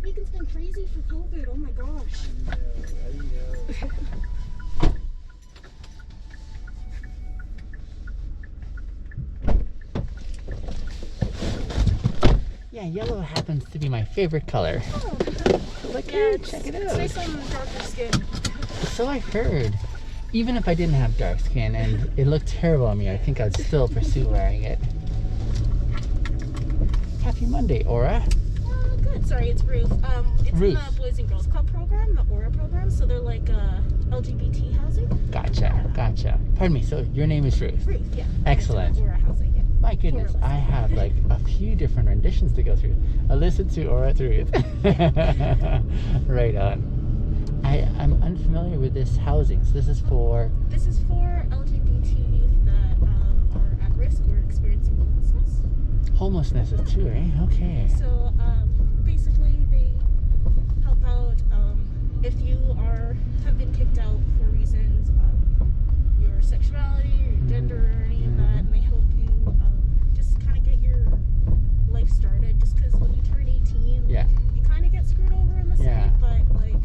weekend's been crazy for COVID. Oh my gosh. I know. Yeah, yellow happens to be my favorite color. Oh. Look Yeah, here, check it it's out. nice on darker skin. So I heard. Even if I didn't have dark skin and it looked terrible on me, I think I'd still pursue wearing it. Happy Monday, Aura. Good. Sorry, it's Ruth. It's Ruth. in the Boys and Girls Club program, the Aura program. So they're like LGBT housing. Gotcha. Pardon me, so your name is Ruth? Ruth, yeah. Excellent. Aura housing, yeah. My goodness, I have like a few different renditions to go through. Listen to Aura through it. Right on. I'm unfamiliar with this housing, so this is for... This is for LGBT youth that are at risk or experiencing homelessness. Homelessness is too, eh? Okay. So basically they help out if you have been kicked out for reasons of your sexuality or your gender or any of that, and they help you just kind of get your life started. Just because when you turn 18, Yeah. you kind of get screwed over in the city, but like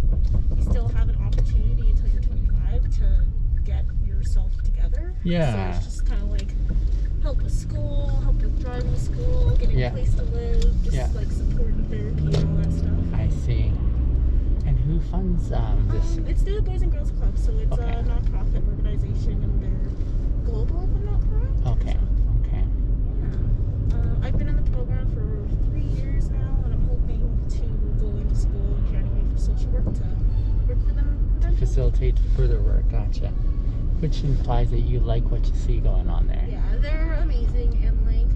you still have an opportunity until you're 25 to get yourself together. Yeah. So it's just kind of like help with school, help with driving to school, getting a place to live, just like support and therapy and all that stuff. I see. And who funds this? It's the Boys and Girls Club, so it's a non-profit organization, and they're global, if I'm not correct. Okay. Yeah. I've been in the program for 3 years now, and I'm hoping to go into school in January for social work to work for them. To facilitate further work, gotcha. Which implies that you like what you see going on there. Yeah, they're amazing, and like,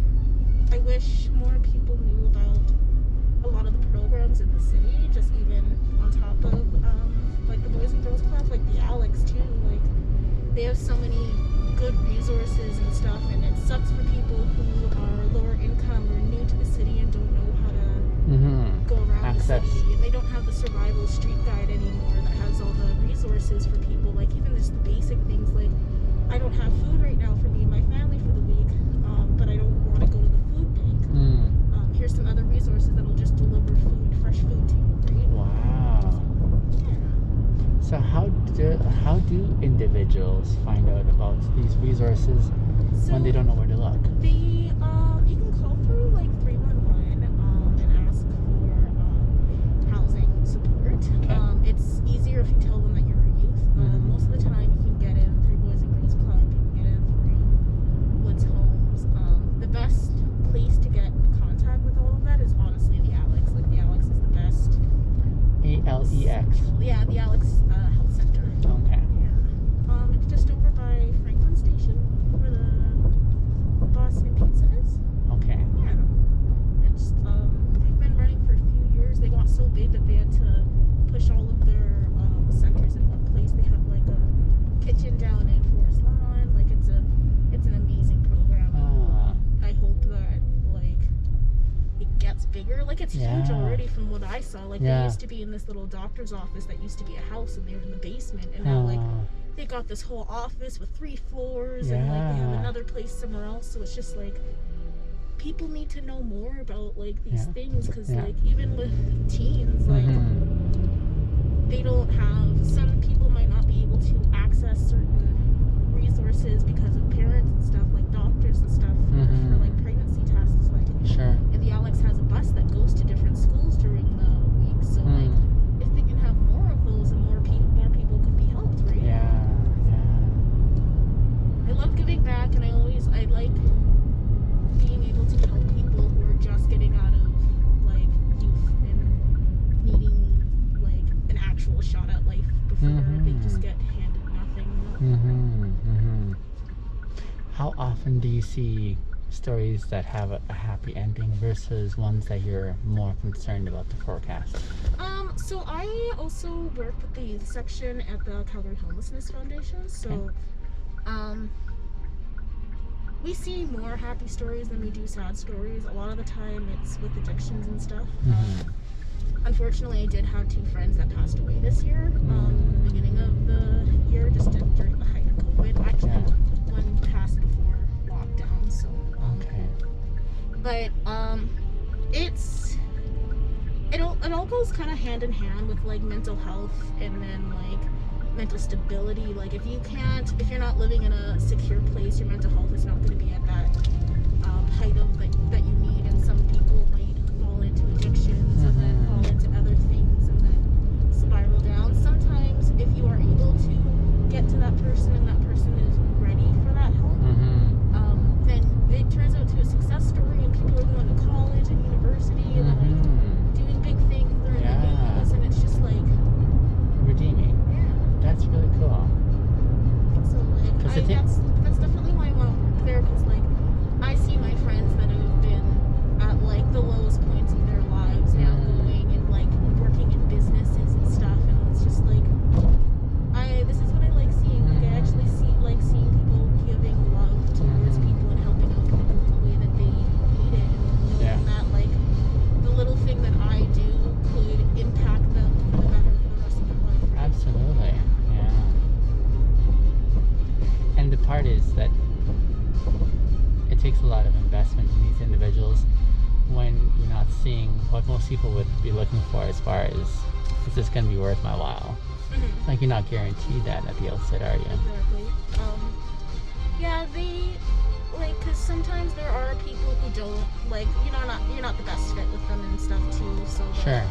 I wish more people knew about a lot of the programs in the city, just even on top of like the Boys and Girls Club, like the Alex too. Like, they have so many good resources and stuff, and it sucks for people who are lower income or new to the city and don't know how to go around the city, and they don't have the survival street guide anymore that has all the resources for people, like even just the basic things, like I don't have food right now for me and my family for the week, but I don't want to go to the food bank. Here's some other resources that will just deliver food, fresh food to you, right? Wow. Yeah. So how do individuals find out about these resources when they don't know where to look? You can call through like 311 and ask for housing support. Okay. It's easier if you tell them that you're a youth. Most of the time you can get in through Boys and Girls Club, you can get in through Woods Homes. The best place to get in contact with all of that is honestly the Alex. Like, the Alex is the best. ALEX. Yeah, the Alex Health Center. Okay. Yeah. It's just over by Franklin Station, where the Boston Pizza is. Okay. Yeah. It's they've been running for a few years. They got so big that they had to push all of their centers in one place. They have like a kitchen down in Forest Lawn. Like, it's an amazing program. I hope that like it gets bigger. Like, it's huge already from what I saw. Like, they used to be in this little doctor's office that used to be a house, and they were in the basement, and now like they got this whole office with 3 floors, and like they have another place somewhere else. So it's just like, people need to know more about like these things, because like even with teens, like they don't have, some people might not be able to access certain resources because of parents and stuff, like doctors and stuff for like pregnancy tests. Like, and the Alex has a bus that goes to different schools during the week, so like if they can have more of those, and more people could be helped, right? I love giving back, and I like being able to help people who are just getting out of like youth and needing like an actual shot at life before they just get handed nothing. How often do you see stories that have a happy ending versus ones that you're more concerned about the forecast? So I also work with the youth section at the Calgary Homelessness Foundation, so we see more happy stories than we do sad stories. A lot of the time it's with addictions and stuff. Unfortunately, I did have 2 friends that passed away this year, in the beginning of the year, just during the height of COVID. Actually, one passed before lockdown, so. But it's it all goes kind of hand in hand with like mental health and then like mental stability. Like if you're not living in a secure place, your mental health is not going to be at that height of that you need. And some people might fall into addictions and then fall into other things and then spiral down. Sometimes if you are able to get to that person and that person is ready for that help, then it turns out to a success story and people are going to college and university and like doing big things. They're in the news and it's just like redeeming. Yeah. That's really cool. So like that's definitely why I want to work there, because like I see my friends that have been at like the lowest points of their lives now going and like working in businesses and stuff, and it's just like this is what I like seeing. Like I actually seeing people giving love towards people and helping out people in the way that they need it, and knowing that like the little thing that I do could impact them for the better for the rest of their life. Right? Absolutely. Yeah. And the part is that it takes a lot of investment in these individuals when you're not seeing what most people would be looking for as far as, is this going to be worth my while? Like you're not guaranteed that at the outset, are you? Exactly. Yeah, because sometimes there are people who don't, like, you're not the best fit with them and stuff too, so like, Sure.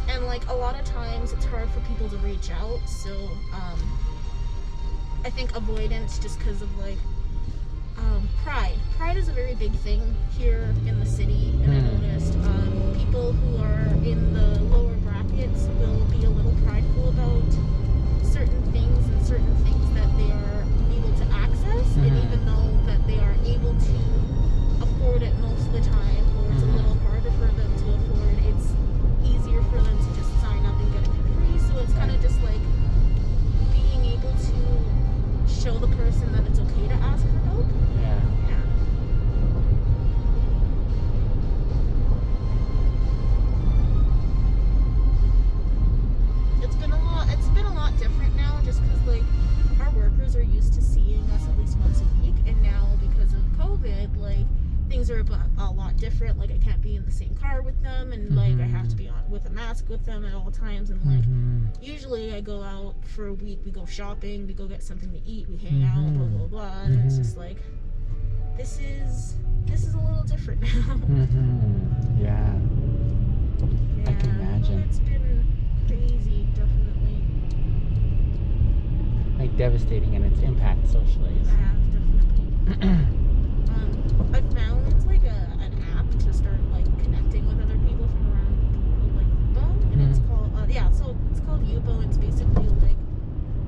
and like a lot of times it's hard for people to reach out, so I think avoidance just because of like pride is a very big thing here in the city, and I noticed people who are in the lower brackets will be a little prideful about certain things and certain things that they are able to access, and even though that they are able to afford it most of the time, or it's a little harder for them to afford, it's easier for them to just sign up and get it for free. So it's kind of just like being able to show the person that it's okay to ask for help. Yeah. It's been a lot different now, just because like our workers are used to seeing us at least once a week, and now because of COVID, like things are a lot different. Like I can't be in the same car with them, and like I have to be on with a mask with them at all times, and like usually I go out for a week, we go shopping, we go get something to eat, we hang out, blah blah blah, and it's just like this is a little different now. Yeah. I can imagine. It's been crazy, definitely. Like devastating in its impact socially. Definitely. I found like an app to start like connecting with other people from around the world, like Yubo, and it's called so it's called Yubo. It's basically like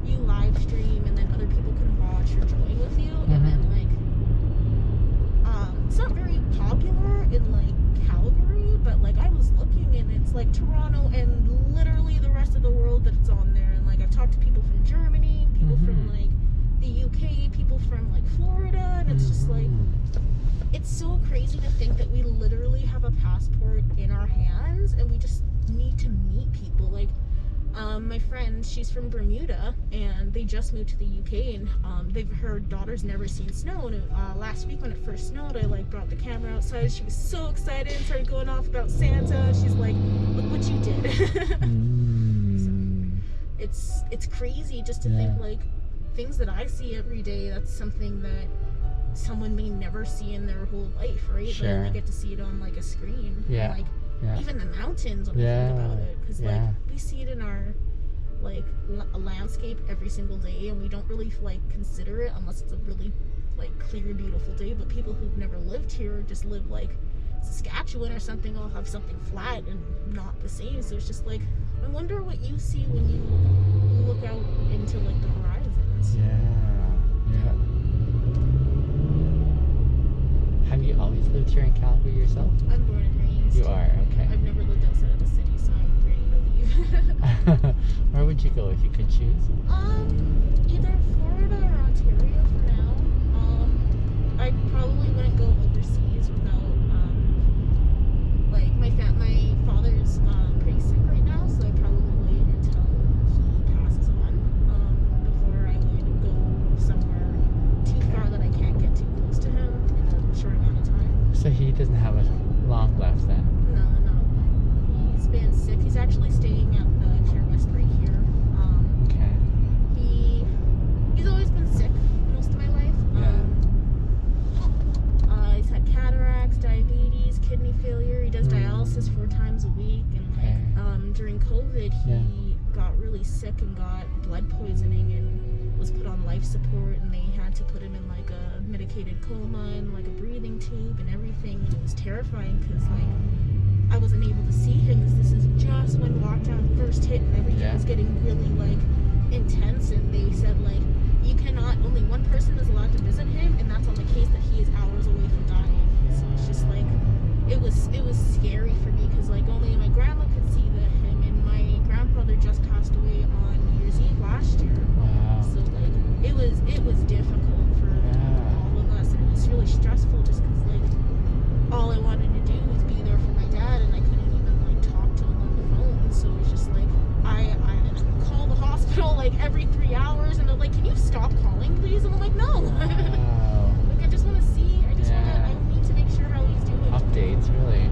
you live stream and then other people can watch or join with you, and then like it's not very popular in like Calgary, but like I was looking and it's like Toronto and literally the rest of the world that it's on there, and like I've talked to people from Germany, people from like the UK, people from like Florida, and it's just like it's so crazy to think that we literally have a passport in our hands and we just need to meet people. Like my friend, she's from Bermuda and they just moved to the UK, and her daughter's never seen snow, and last week when it first snowed, I like brought the camera outside. She was so excited and started going off about Santa. She's like, look what you did. So it's crazy just to think like things that I see every day, that's something that someone may never see in their whole life, right? Sure. But I only get to see it on like a screen. Yeah. And, like even the mountains when we think about it, because like we see it in our like landscape every single day, and we don't really like consider it unless it's a really like clear, beautiful day. But people who've never lived here just live like Saskatchewan or something, will have something flat and not the same. So it's just like, I wonder what you see when you look out into like the horizons. Have you always lived here in Calgary yourself? I'm born and raised. You are, okay. I've never lived outside of the city, so I'm ready to leave. Where would you go if you could choose? Either Florida or Ontario for now. I probably wouldn't go overseas without, like, my father's pretty sick right now, so I'd probably wait until he passes on, before I would go somewhere too far that I can't get too close to him in a short amount of time. So he doesn't have a long left then? No. he's been sick. He's actually staying at the Care West right here. Okay. He's always been sick most of my life. He's had cataracts, diabetes, kidney failure. He does dialysis 4 times a week, and during COVID, he got really sick and got blood poisoning and was put on life support, and they had to put him in like a medicated coma and like a breathing tube and everything. And it was terrifying because like I wasn't able to see him, because this is just when lockdown first hit and everything was getting really like intense, and they said like only one person is allowed to visit him, and that's on the case that he is hours away from dying. So it's just like it was scary for me, because like only my grandma could see him, and my grandfather just passed away on New Year's Eve last year. Wow. So like it was difficult for all of us, and it was really stressful just because like all I wanted to do was be there for my dad, and I couldn't even like talk to him on the phone. So it's just like I call the hospital like every 3 hours, and they're like, "Can you stop calling, please?" And I'm like, "No." Wow. Like I just want to see. I need to make sure how he's doing. Updates, really.